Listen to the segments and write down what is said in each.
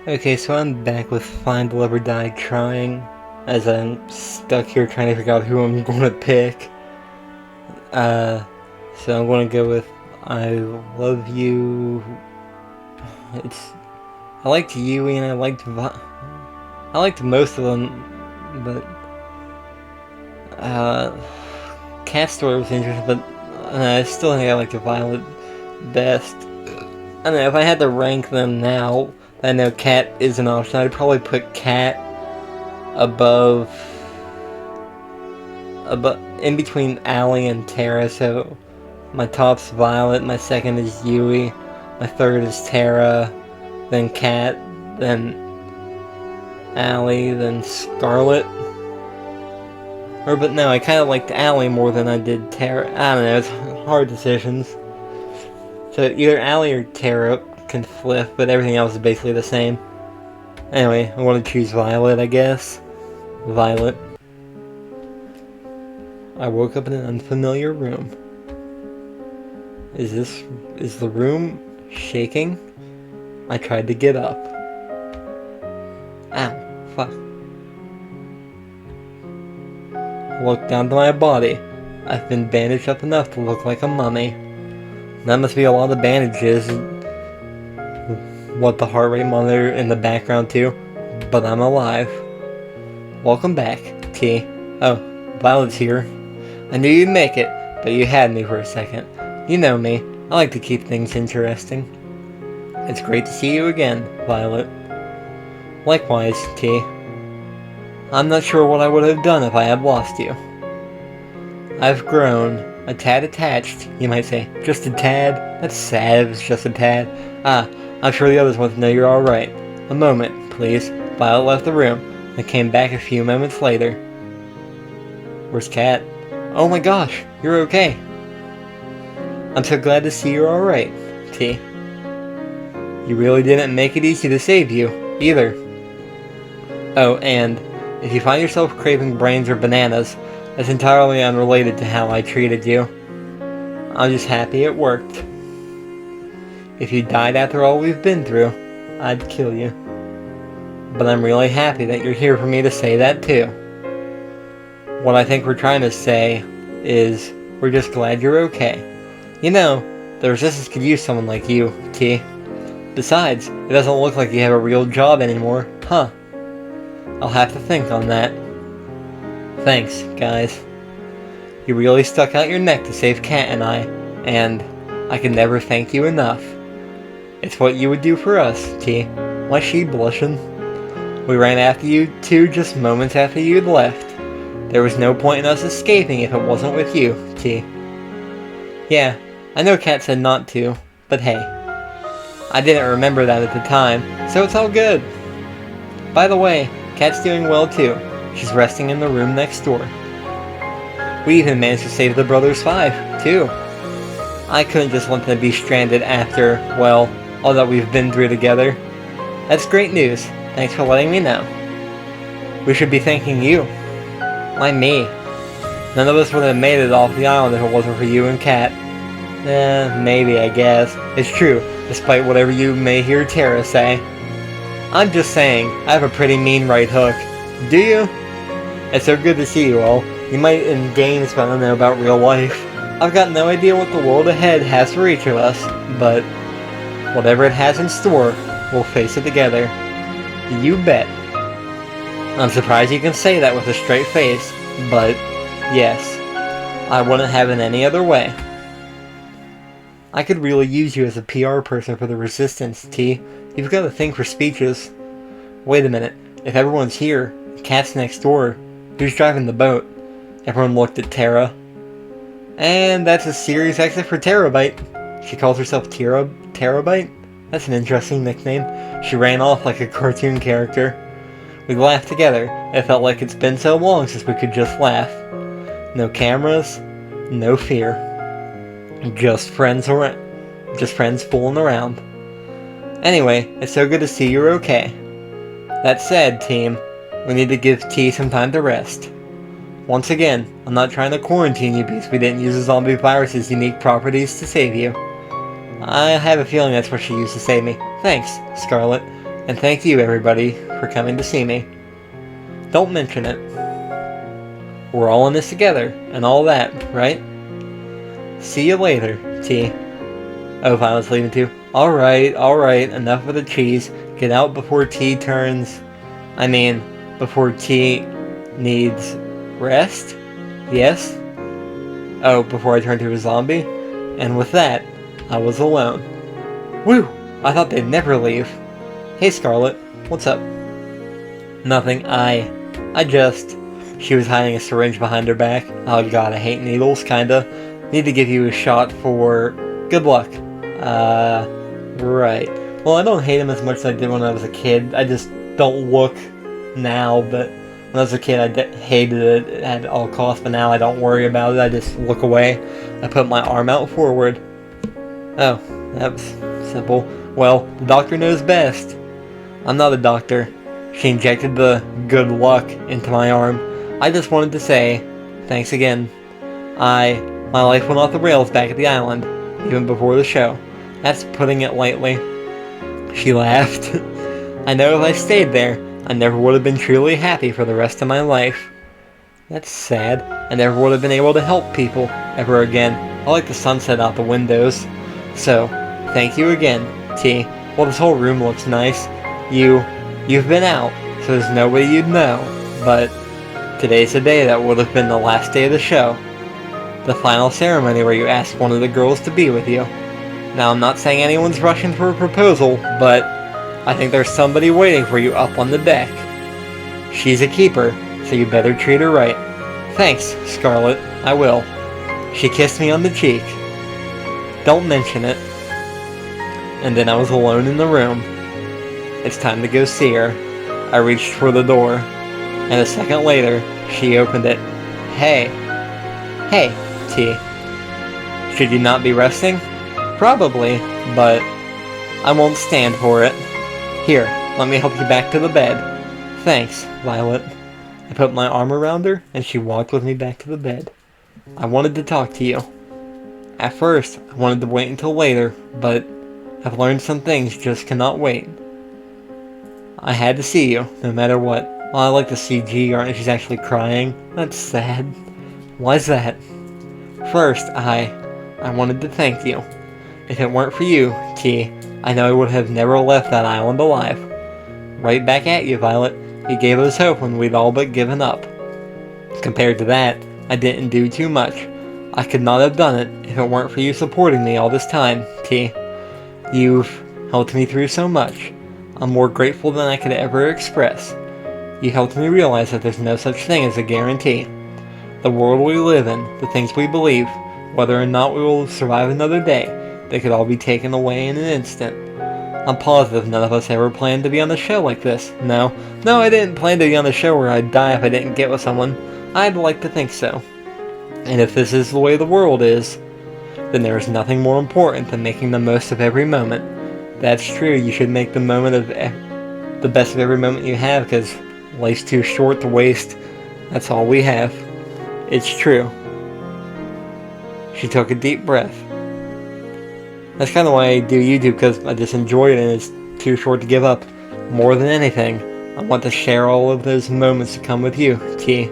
Okay, so I'm back with Find, Love, or Die Trying, as I'm stuck here trying to figure out who I'm going to pick. So I'm going to go with I Love You. I liked Yui and I liked most of them, but, Cat Story was interesting, but I still think I liked Violet best. I don't know, if I had to rank them now, I know Cat is an option. I'd probably put Cat above, in between Allie and Terra. So my top's Violet, my second is Yui, my third is Terra, then Cat, then Allie, then Scarlet. But no, I kind of liked Allie more than I did Terra. I don't know, it's hard decisions. So either Allie or Terra can flip, but everything else is basically the same. Anyway, I want to choose Violet, I guess. Violet. I woke up in an unfamiliar room. Is the room shaking? I tried to get up. Ow, fuck. I looked down to my body. I've been bandaged up enough to look like a mummy. That must be a lot of bandages. What, the heart rate monitor in the background too? But I'm alive. Welcome back, T. Oh, Violet's here. I knew you'd make it, but you had me for a second. You know me. I like to keep things interesting. It's great to see you again, Violet. Likewise, T. I'm not sure what I would have done if I had lost you. I've grown. A tad attached, you might say. Just a tad? That's sad if it's just a tad. I'm sure the others want to know you're alright. A moment, please. Violet left the room and came back a few moments later. Where's Cat? Oh my gosh, you're okay. I'm so glad to see you're alright, T. You really didn't make it easy to save you, either. Oh, and if you find yourself craving brains or bananas, that's entirely unrelated to how I treated you. I'm just happy it worked. If you died after all we've been through, I'd kill you. But I'm really happy that you're here for me to say that too. What I think we're trying to say is, we're just glad you're okay. You know, the Resistance could use someone like you, T. Besides, it doesn't look like you have a real job anymore, huh? I'll have to think on that. Thanks, guys. You really stuck out your neck to save Cat and I can never thank you enough. It's what you would do for us, T. Why she blushing? We ran after you two just moments after you'd left. There was no point in us escaping if it wasn't with you, T. Yeah, I know Cat said not to, but hey. I didn't remember that at the time, so it's all good. By the way, Cat's doing well too. She's resting in the room next door. We even managed to save the Brothers 5, too. I couldn't just let them be stranded after, well, all that we've been through together. That's great news. Thanks for letting me know. We should be thanking you. Why me? None of us would have made it off the island if it wasn't for you and Cat. Maybe, I guess. It's true, despite whatever you may hear Terra say. I'm just saying, I have a pretty mean right hook. Do you? It's so good to see you all. You might in games, but I don't know about real life. I've got no idea what the world ahead has for each of us, but whatever it has in store, we'll face it together. You bet. I'm surprised you can say that with a straight face, but yes, I wouldn't have it any other way. I could really use you as a PR person for the Resistance, T. You've got a thing for speeches. Wait a minute, if everyone's here, Cat's next door, who's driving the boat? Everyone looked at Terra. And that's a serious exit for Terabyte. She calls herself Terabyte? That's an interesting nickname. She ran off like a cartoon character. We laughed together. It felt like it's been so long since we could just laugh. No cameras, no fear. Just friends fooling around. Anyway, it's so good to see you're okay. That said, team, we need to give T some time to rest. Once again, I'm not trying to quarantine you because we didn't use the zombie virus's unique properties to save you. I have a feeling that's what she used to save me. Thanks, Scarlet. And thank you, everybody, for coming to see me. Don't mention it. We're all in this together, and all that, right? See you later, T. Oh, Violet's leaving too. Alright, enough of the cheese. Get out before T turns... before T needs rest? Yes? Oh, before I turn to a zombie? And with that, I was alone. Woo! I thought they'd never leave. Hey, Scarlet. What's up? Nothing. She was hiding a syringe behind her back. Oh god, I hate needles, kinda. Need to give you a shot for... good luck. Right. Well, I don't hate him as much as I did when I was a kid. I just don't look now, but when I was a kid I hated it at all costs, but now I don't worry about it. I just look away. I put my arm out forward. Oh, that was simple. Well, the doctor knows best. I'm not a doctor. She injected the good luck into my arm. I just wanted to say, thanks again. My life went off the rails back at the island, even before the show. That's putting it lightly. She laughed. I know if I stayed there, I never would have been truly happy for the rest of my life. That's sad. I never would have been able to help people ever again. I like the sunset out the windows. So, thank you again, T. Well, this whole room looks nice. You've been out, so there's nobody you'd know, but today's the day that would have been the last day of the show. The final ceremony where you ask one of the girls to be with you. Now, I'm not saying anyone's rushing for a proposal, but I think there's somebody waiting for you up on the deck. She's a keeper, so you better treat her right. Thanks, Scarlet, I will. She kissed me on the cheek. Don't mention it. And then I was alone in the room. It's time to go see her. I reached for the door, and a second later, she opened it. Hey, T. Should you not be resting? Probably, but I won't stand for it. Here, let me help you back to the bed. Thanks, Violet. I put my arm around her, and she walked with me back to the bed. I wanted to talk to you. At first, I wanted to wait until later, but I've learned some things just cannot wait. I had to see you, no matter what. Well, I like the CG art and she's actually crying. That's sad. Why's that? First, I wanted to thank you. If it weren't for you, T, I know I would have never left that island alive. Right back at you, Violet. You gave us hope when we'd all but given up. Compared to that, I didn't do too much. I could not have done it if it weren't for you supporting me all this time, T. You've helped me through so much. I'm more grateful than I could ever express. You helped me realize that there's no such thing as a guarantee. The world we live in, the things we believe, whether or not we will survive another day, they could all be taken away in an instant. I'm positive none of us ever planned to be on a show like this. No, I didn't plan to be on a show where I'd die if I didn't get with someone. I'd like to think so. And if this is the way the world is, then there is nothing more important than making the most of every moment. That's true, you should make the best of every moment you have, because life's too short to waste. That's all we have. It's true. She took a deep breath. That's kind of why I do YouTube, because I just enjoy it and it's too short to give up. More than anything, I want to share all of those moments to come with you, T.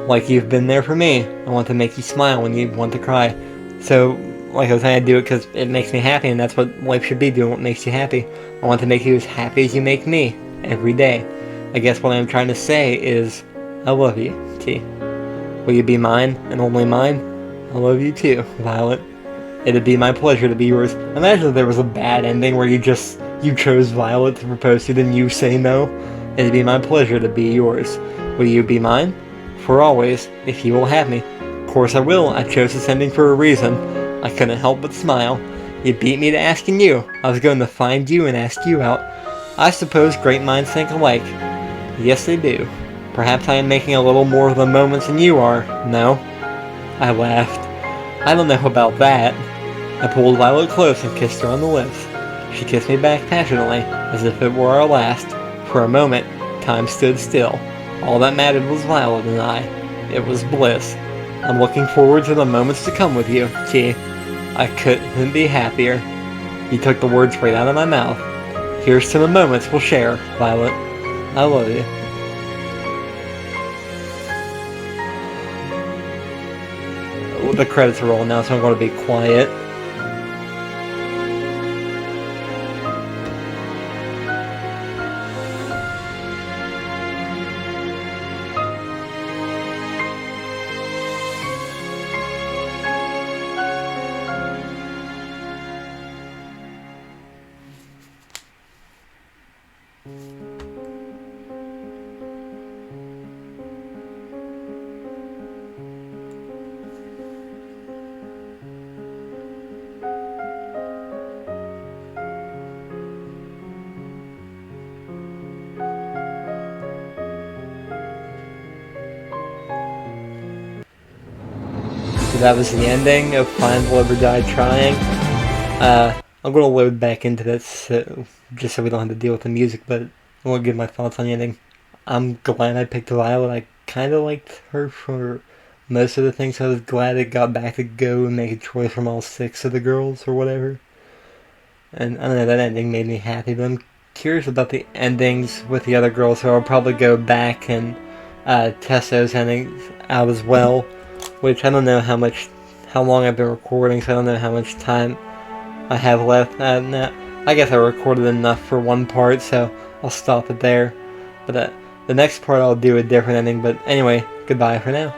Like you've been there for me. I want to make you smile when you want to cry. So, like I was saying, I do it because it makes me happy, and that's what life should be, doing what makes you happy. I want to make you as happy as you make me, every day. I guess what I'm trying to say is, I love you, T. Will you be mine, and only mine? I love you too, Violet. It'd be my pleasure to be yours. Imagine if there was a bad ending where you chose Violet to propose to, then you say no. It'd be my pleasure to be yours. Will you be mine? For always, if you will have me. Of course I will. I chose this ending for a reason. I couldn't help but smile. You beat me to asking you. I was going to find you and ask you out. I suppose great minds think alike. Yes, they do. Perhaps I am making a little more of the moments than you are. No? I laughed. I don't know about that. I pulled Violet close and kissed her on the lips. She kissed me back passionately, as if it were our last. For a moment, time stood still. All that mattered was Violet and I. It was bliss. I'm looking forward to the moments to come with you, T. I couldn't be happier. You took the words right out of my mouth. Here's to the moments we'll share, Violet. I love you. Well, the credits are rolling now, so I'm going to be quiet. So that was the ending of Find, Live, or Die Trying. I'm going to load back into this just so we don't have to deal with the music, but I want to give my thoughts on the ending. I'm glad I picked Violet. I kind of liked her for most of the things, so I was glad it got back to go and make a choice from all 6 of the girls or whatever. And I don't know, that ending made me happy, but I'm curious about the endings with the other girls, so I'll probably go back and test those endings out as well. Which I don't know how long I've been recording, so I don't know how much time I have left. No, I guess I recorded enough for one part, so I'll stop it there. But the next part I'll do a different ending. But anyway, goodbye for now.